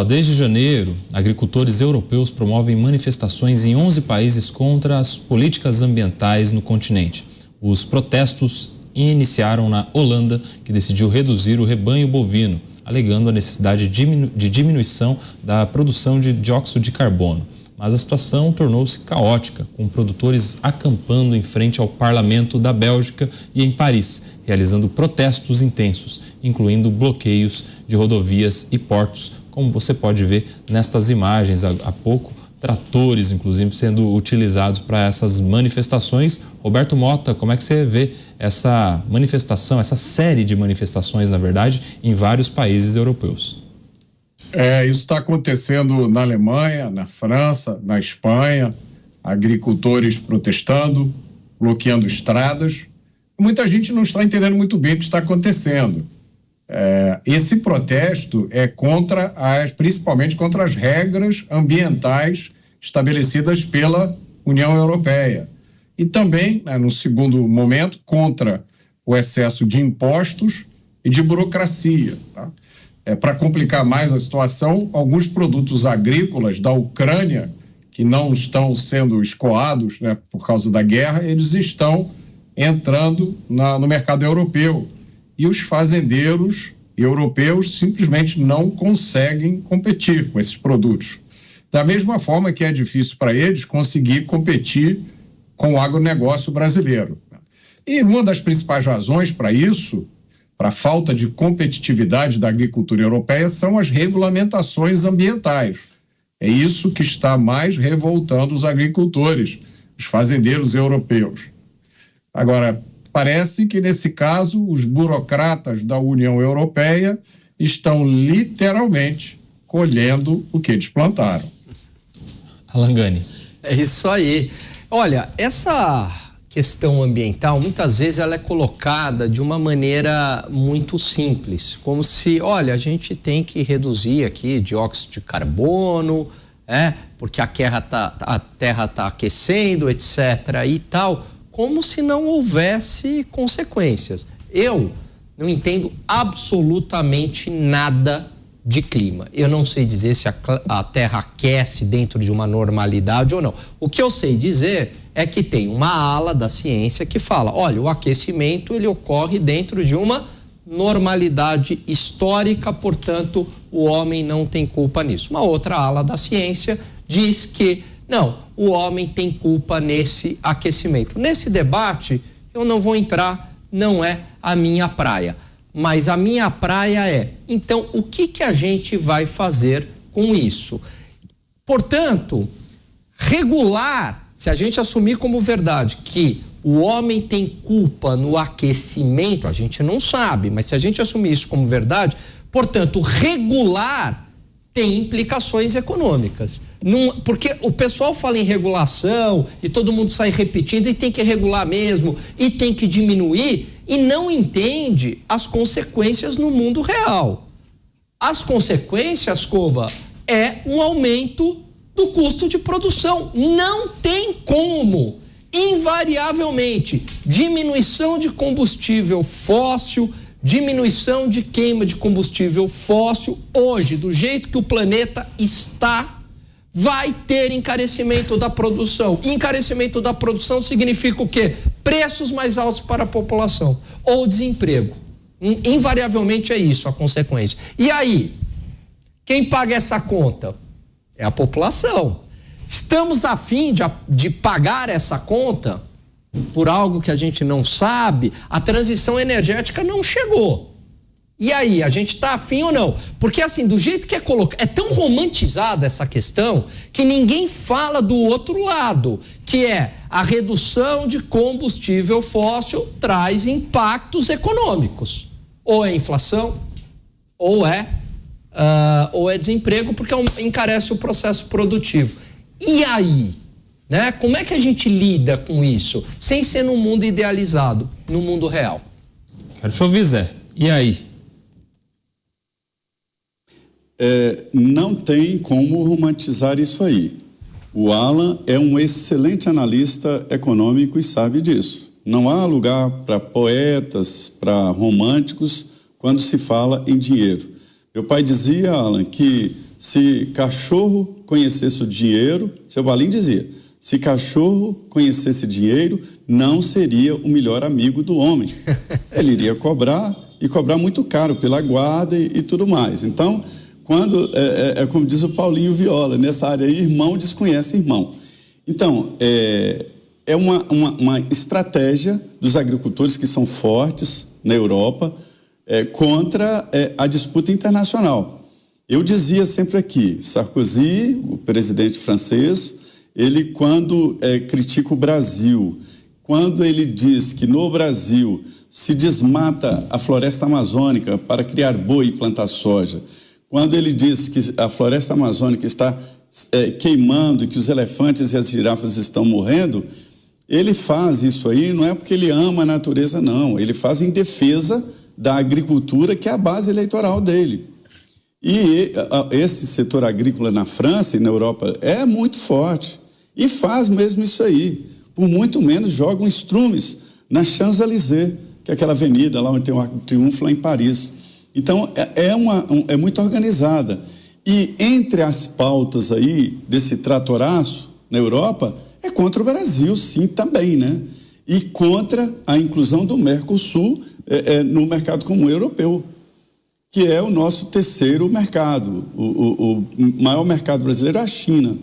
Desde janeiro, agricultores europeus promovem manifestações em 11 países contra as políticas ambientais no continente. Os protestos iniciaram na Holanda, que decidiu reduzir o rebanho bovino, alegando a necessidade de diminuição da produção de dióxido de carbono. Mas a situação tornou-se caótica, com produtores acampando em frente ao parlamento da Bélgica e em Paris, realizando protestos intensos, incluindo bloqueios de rodovias e portos, como você pode ver nestas imagens há pouco, tratores, inclusive, sendo utilizados para essas manifestações. Roberto Mota, como é que você vê essa manifestação, essa série de manifestações, na verdade, em vários países europeus? Isso está acontecendo na Alemanha, na França, na Espanha, agricultores protestando, bloqueando estradas. Muita gente não está entendendo muito bem o que está acontecendo. Esse protesto é principalmente contra as regras ambientais estabelecidas pela União Europeia. E também, no segundo momento, contra o excesso de impostos e de burocracia. Tá? Para complicar mais a situação, alguns produtos agrícolas da Ucrânia, que não estão sendo escoados, por causa da guerra, eles estão entrando no mercado europeu. E os fazendeiros europeus simplesmente não conseguem competir com esses produtos. Da mesma forma que é difícil para eles conseguir competir com o agronegócio brasileiro. E uma das principais razões para isso, para a falta de competitividade da agricultura europeia, são as regulamentações ambientais. É isso que está mais revoltando os agricultores, os fazendeiros europeus. Agora, parece que, nesse caso, os burocratas da União Europeia estão literalmente colhendo o que eles plantaram. Alan Gani. É isso aí. Olha, essa questão ambiental, muitas vezes ela é colocada de uma maneira muito simples, como se, olha, a gente tem que reduzir aqui dióxido de carbono, porque a terra tá aquecendo, etc. e tal, como se não houvesse consequências. Eu não entendo absolutamente nada de clima. Eu não sei dizer se a terra aquece dentro de uma normalidade ou não. O que eu sei dizer é que tem uma ala da ciência que fala, olha, o aquecimento ele ocorre dentro de uma normalidade histórica, portanto, o homem não tem culpa nisso. Uma outra ala da ciência diz que não, o homem tem culpa nesse aquecimento. Nesse debate, eu não vou entrar, não é a minha praia. Mas a minha praia então, o que a gente vai fazer com isso? Portanto, regular, se a gente assumir como verdade que o homem tem culpa no aquecimento, a gente não sabe, mas se a gente assumir isso como verdade, portanto, regular tem implicações econômicas. Porque o pessoal fala em regulação e todo mundo sai repetindo e tem que regular mesmo e tem que diminuir e não entende as consequências no mundo real. As consequências, Coba, é um aumento do custo de produção. Não tem como, invariavelmente, diminuição de combustível fóssil, diminuição de queima de combustível fóssil, hoje, do jeito que o planeta está, vai ter encarecimento da produção. Encarecimento da produção significa o quê? Preços mais altos para a população ou desemprego. Invariavelmente é isso a consequência. E aí, quem paga essa conta? É a população. Estamos a fim de pagar essa conta por algo que a gente não sabe? A transição energética não chegou. E aí, a gente está afim ou não? Porque assim, do jeito que é colocado, é tão romantizada essa questão que ninguém fala do outro lado, que é a redução de combustível fóssil traz impactos econômicos. Ou é inflação, ou é desemprego, porque encarece o processo produtivo. E aí, né? Como é que a gente lida com isso? Sem ser num mundo idealizado, no mundo real. Quero te ouvir, Zé. E aí? Não tem como romantizar isso aí. O Alan é um excelente analista econômico e sabe disso. Não há lugar para poetas, para românticos, quando se fala em dinheiro. Meu pai dizia, Alan, que se cachorro conhecesse o dinheiro, seu Valim dizia, se cachorro conhecesse dinheiro, não seria o melhor amigo do homem. Ele iria cobrar, e cobrar muito caro pela guarda e tudo mais. Então, quando, como diz o Paulinho Viola, nessa área aí, irmão desconhece irmão. Então, é uma estratégia dos agricultores que são fortes na Europa contra a disputa internacional. Eu dizia sempre aqui, Sarkozy, o presidente francês, ele quando critica o Brasil, quando ele diz que no Brasil se desmata a floresta amazônica para criar boi e plantar soja, quando ele diz que a floresta amazônica está queimando, que os elefantes e as girafas estão morrendo, ele faz isso aí, não é porque ele ama a natureza, não. Ele faz em defesa da agricultura, que é a base eleitoral dele. E esse setor agrícola na França e na Europa é muito forte. E faz mesmo isso aí. Por muito menos jogam estrumes na Champs-Élysées, que é aquela avenida lá onde tem o Arco de Triunfo, lá em Paris. Então, é muito organizada. E entre as pautas aí desse tratoraço na Europa, é contra o Brasil, sim, também, né? E contra a inclusão do Mercosul no mercado comum europeu, que é o nosso terceiro mercado. O maior mercado brasileiro é a China.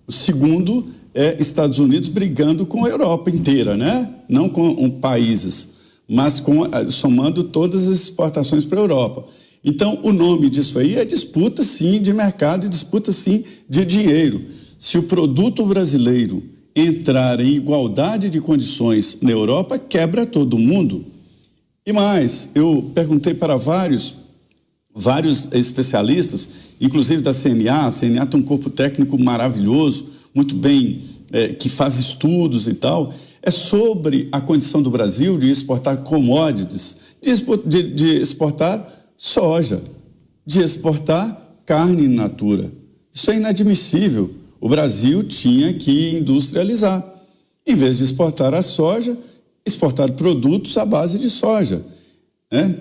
O segundo é Estados Unidos brigando com a Europa inteira, né? Não com países, mas somando todas as exportações para a Europa. Então, o nome disso aí é disputa, sim, de mercado e disputa, sim, de dinheiro. Se o produto brasileiro entrar em igualdade de condições na Europa, quebra todo mundo. E mais, eu perguntei para vários especialistas, inclusive da CNA. A CNA tem um corpo técnico maravilhoso, muito bem, que faz estudos e tal, sobre a condição do Brasil de exportar commodities, de exportar soja, de exportar carne in natura. Isso é inadmissível. O Brasil tinha que industrializar. Em vez de exportar a soja, exportar produtos à base de soja, né?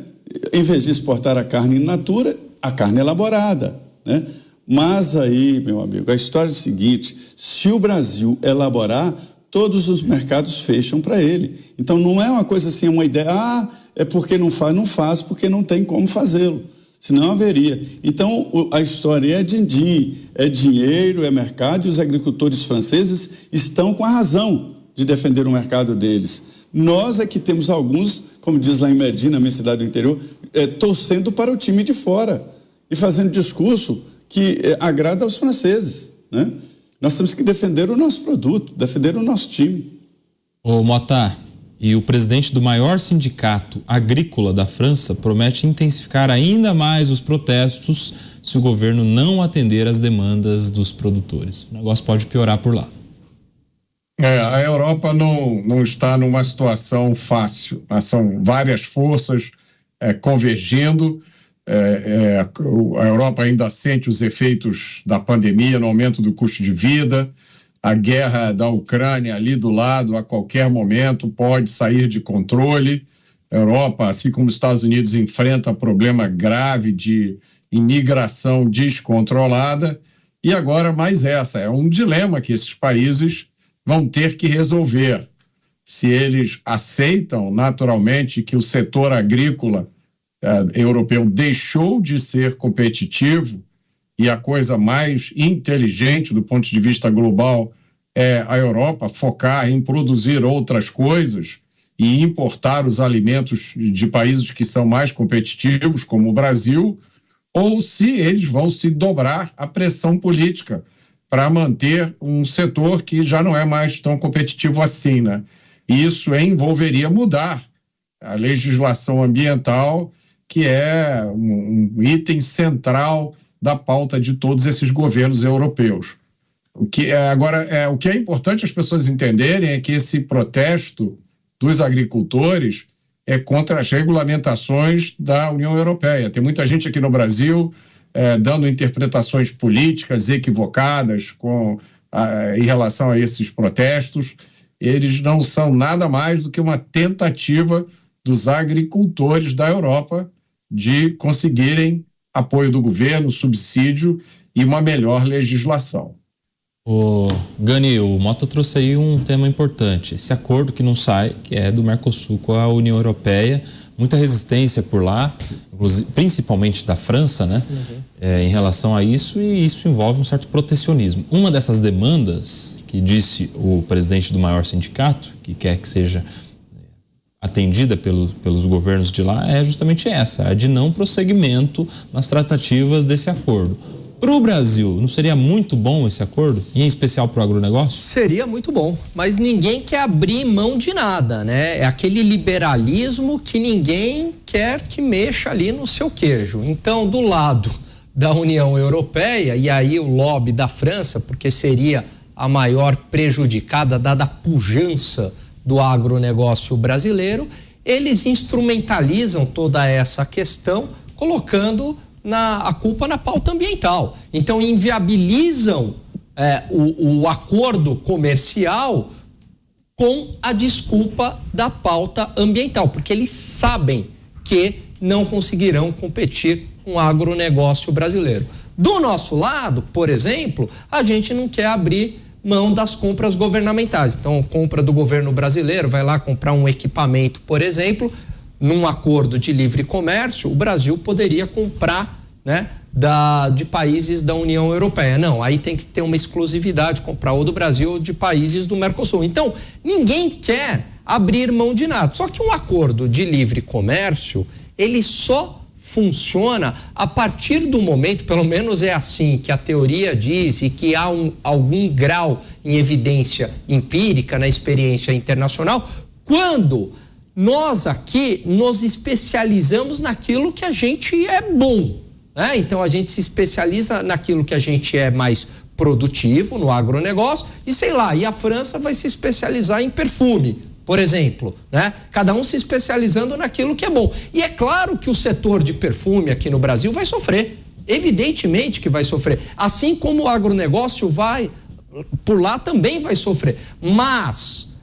Em vez de exportar a carne in natura, a carne elaborada, né? Mas aí, meu amigo, a história é a seguinte: se o Brasil elaborar, todos os mercados fecham para ele. Então não é uma coisa assim, uma ideia, é porque não faz porque não tem como fazê-lo. Senão haveria. Então, a história é din-din, é dinheiro, é mercado, e os agricultores franceses estão com a razão de defender o mercado deles. Nós é que temos alguns, como diz lá em Medina, minha cidade do interior, torcendo para o time de fora e fazendo discurso que agrada aos franceses, né? Nós temos que defender o nosso produto, defender o nosso time. Ô Mota, e o presidente do maior sindicato agrícola da França promete intensificar ainda mais os protestos se o governo não atender às demandas dos produtores. O negócio pode piorar por lá. A Europa não está numa situação fácil. São várias forças convergindo. A Europa ainda sente os efeitos da pandemia no aumento do custo de vida. A guerra da Ucrânia ali do lado, a qualquer momento, pode sair de controle. A Europa, assim como os Estados Unidos, enfrenta problema grave de imigração descontrolada. E agora mais é um dilema que esses países vão ter que resolver. Se eles aceitam naturalmente que o setor agrícola europeu deixou de ser competitivo, e a coisa mais inteligente do ponto de vista global é a Europa focar em produzir outras coisas e importar os alimentos de países que são mais competitivos, como o Brasil, ou se eles vão se dobrar à pressão política para manter um setor que já não é mais tão competitivo assim, né? E isso envolveria mudar a legislação ambiental, que é um item central da pauta de todos esses governos europeus. O que é importante as pessoas entenderem é que esse protesto dos agricultores é contra as regulamentações da União Europeia. Tem muita gente aqui no Brasil dando interpretações políticas equivocadas em relação a esses protestos. Eles não são nada mais do que uma tentativa dos agricultores da Europa de conseguirem apoio do governo, subsídio, e uma melhor legislação. O Gani, o Mota trouxe aí um tema importante, esse acordo que não sai, que é do Mercosul com a União Europeia, muita resistência por lá, principalmente da França, né? Em relação a isso, e isso envolve um certo protecionismo. Uma dessas demandas que disse o presidente do maior sindicato, que quer que seja atendida pelos governos de lá, é justamente essa, a de não prosseguimento nas tratativas desse acordo. Para o Brasil, não seria muito bom esse acordo, e em especial para o agronegócio? Seria muito bom, mas ninguém quer abrir mão de nada, né? É aquele liberalismo que ninguém quer que mexa ali no seu queijo. Então, do lado da União Europeia, e aí o lobby da França, porque seria a maior prejudicada, dada a pujança do agronegócio brasileiro, eles instrumentalizam toda essa questão, colocando a culpa na pauta ambiental. Então, inviabilizam o acordo comercial com a desculpa da pauta ambiental, porque eles sabem que não conseguirão competir com o agronegócio brasileiro. Do nosso lado, por exemplo, a gente não quer abrir mão das compras governamentais. Então, compra do governo brasileiro, vai lá comprar um equipamento, por exemplo, num acordo de livre comércio, o Brasil poderia comprar, né, de países da União Europeia. Não, aí tem que ter uma exclusividade, comprar ou do Brasil ou de países do Mercosul. Então, ninguém quer abrir mão de nada. Só que um acordo de livre comércio, ele só funciona a partir do momento, pelo menos é assim que a teoria diz e que há algum grau em evidência empírica na experiência internacional, quando nós aqui nos especializamos naquilo que a gente é bom, né? Então a gente se especializa naquilo que a gente é mais produtivo, no agronegócio, e sei lá, e a França vai se especializar em perfume, por exemplo, né? Cada um se especializando naquilo que é bom. E é claro que o setor de perfume aqui no Brasil vai sofrer, evidentemente que vai sofrer, assim como o agronegócio por lá também vai sofrer, mas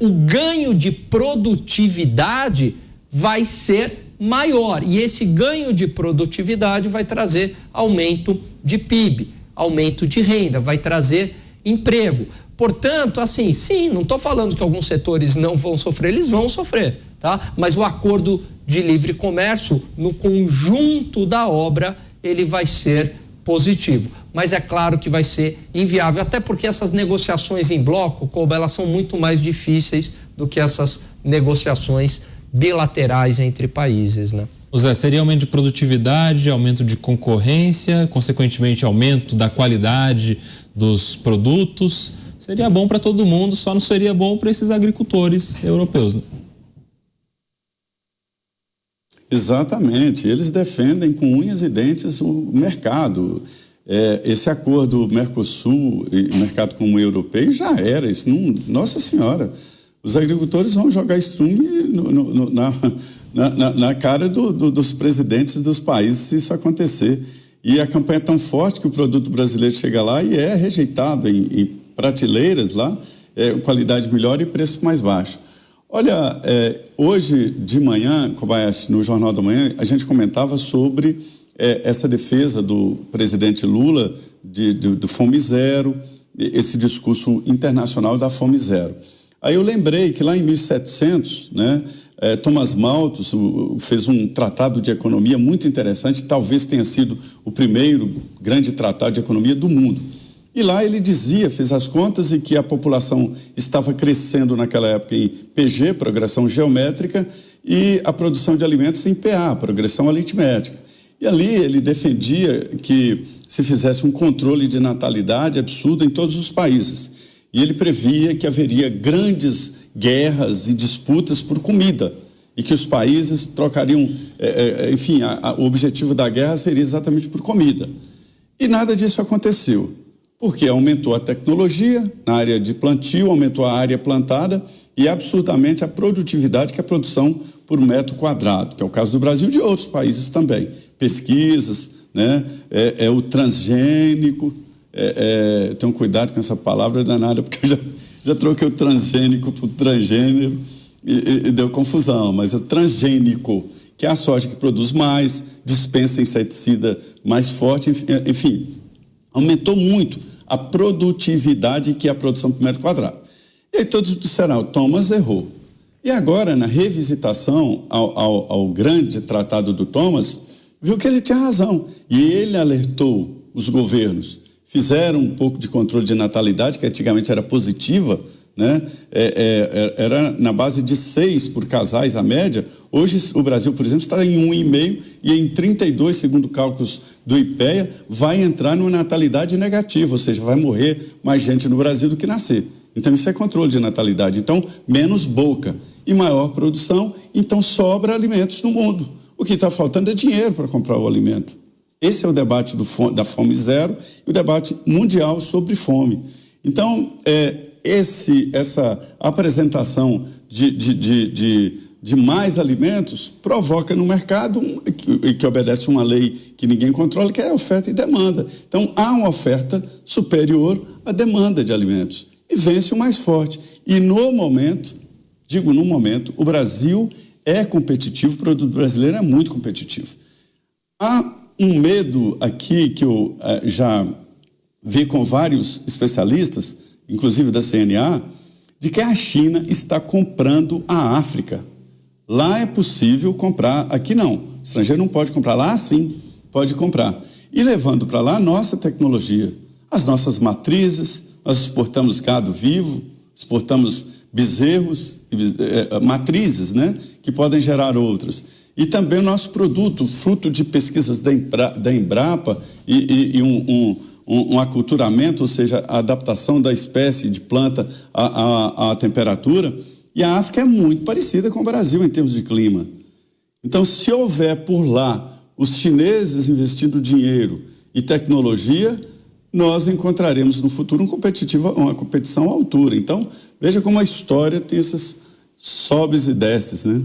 o ganho de produtividade vai ser maior, e esse ganho de produtividade vai trazer aumento de PIB, aumento de renda, vai trazer emprego. Portanto, assim, sim, não estou falando que alguns setores não vão sofrer, eles vão sofrer, tá? Mas o acordo de livre comércio, no conjunto da obra, ele vai ser positivo. Mas é claro que vai ser inviável, até porque essas negociações em bloco, Koba, elas são muito mais difíceis do que essas negociações bilaterais entre países, né? Zé, seria aumento de produtividade, aumento de concorrência, consequentemente aumento da qualidade dos produtos. Seria bom para todo mundo, só não seria bom para esses agricultores europeus, né? Exatamente, eles defendem com unhas e dentes o mercado. Esse acordo Mercosul e mercado comum europeu já era, isso não, nossa senhora, os agricultores vão jogar estrume na cara dos presidentes dos países se isso acontecer. E a campanha é tão forte que o produto brasileiro chega lá e é rejeitado em prateleiras lá, qualidade melhor e preço mais baixo. Olha, hoje de manhã, Kobayashi, no Jornal da Manhã, a gente comentava sobre essa defesa do presidente Lula do Fome Zero, esse discurso internacional da Fome Zero. Aí eu lembrei que lá em 1700, né, Thomas Malthus fez um tratado de economia muito interessante, talvez tenha sido o primeiro grande tratado de economia do mundo. E lá ele dizia, fez as contas, e que a população estava crescendo naquela época em PG, progressão geométrica, e a produção de alimentos em PA, progressão aritmética. E ali ele defendia que se fizesse um controle de natalidade absurdo em todos os países. E ele previa que haveria grandes guerras e disputas por comida, e que os países trocariam, enfim, o objetivo da guerra seria exatamente por comida. E nada disso aconteceu, porque aumentou a tecnologia na área de plantio, aumentou a área plantada e absurdamente a produtividade, que é a produção por metro quadrado, que é o caso do Brasil e de outros países também. Pesquisas, né? O transgênico, tenham cuidado com essa palavra danada, porque eu já troquei o transgênico por transgênero e deu confusão, mas o transgênico, que é a soja que produz mais, dispensa inseticida mais forte, enfim. Aumentou muito a produtividade, que é a produção por metro quadrado. E aí todos disseram, o Thomas errou. E agora, na revisitação ao grande tratado do Thomas, viu que ele tinha razão. E ele alertou os governos. Fizeram um pouco de controle de natalidade, que antigamente era positiva, né? Era na base de 6 por casais a média. Hoje o Brasil, por exemplo, está em 1,5 e em 32, segundo cálculos do IPEA, vai entrar numa natalidade negativa, ou seja, vai morrer mais gente no Brasil do que nascer. Então isso é controle de natalidade. Então menos boca e maior produção, então sobra alimentos no mundo. O que está faltando é dinheiro para comprar o alimento. Esse é o debate da fome zero e o debate mundial sobre fome. Então, essa apresentação de mais alimentos provoca no mercado, que obedece uma lei que ninguém controla, que é a oferta e demanda. Então, há uma oferta superior à demanda de alimentos e vence o mais forte. E no momento, o Brasil é competitivo, o produto brasileiro é muito competitivo. Há um medo aqui que eu já vi com vários especialistas, inclusive da CNA, de que a China está comprando a África. Lá é possível comprar, aqui não. O estrangeiro não pode comprar, lá sim pode comprar. E levando para lá a nossa tecnologia, as nossas matrizes, nós exportamos gado vivo, exportamos bezerros, matrizes, né, que podem gerar outras. E também o nosso produto, fruto de pesquisas da Embrapa e um aculturamento, ou seja, a adaptação da espécie de planta à temperatura. E a África é muito parecida com o Brasil em termos de clima. Então, se houver por lá os chineses investindo dinheiro e tecnologia, nós encontraremos no futuro uma competição à altura. Então, veja como a história tem esses sobes e desces, né?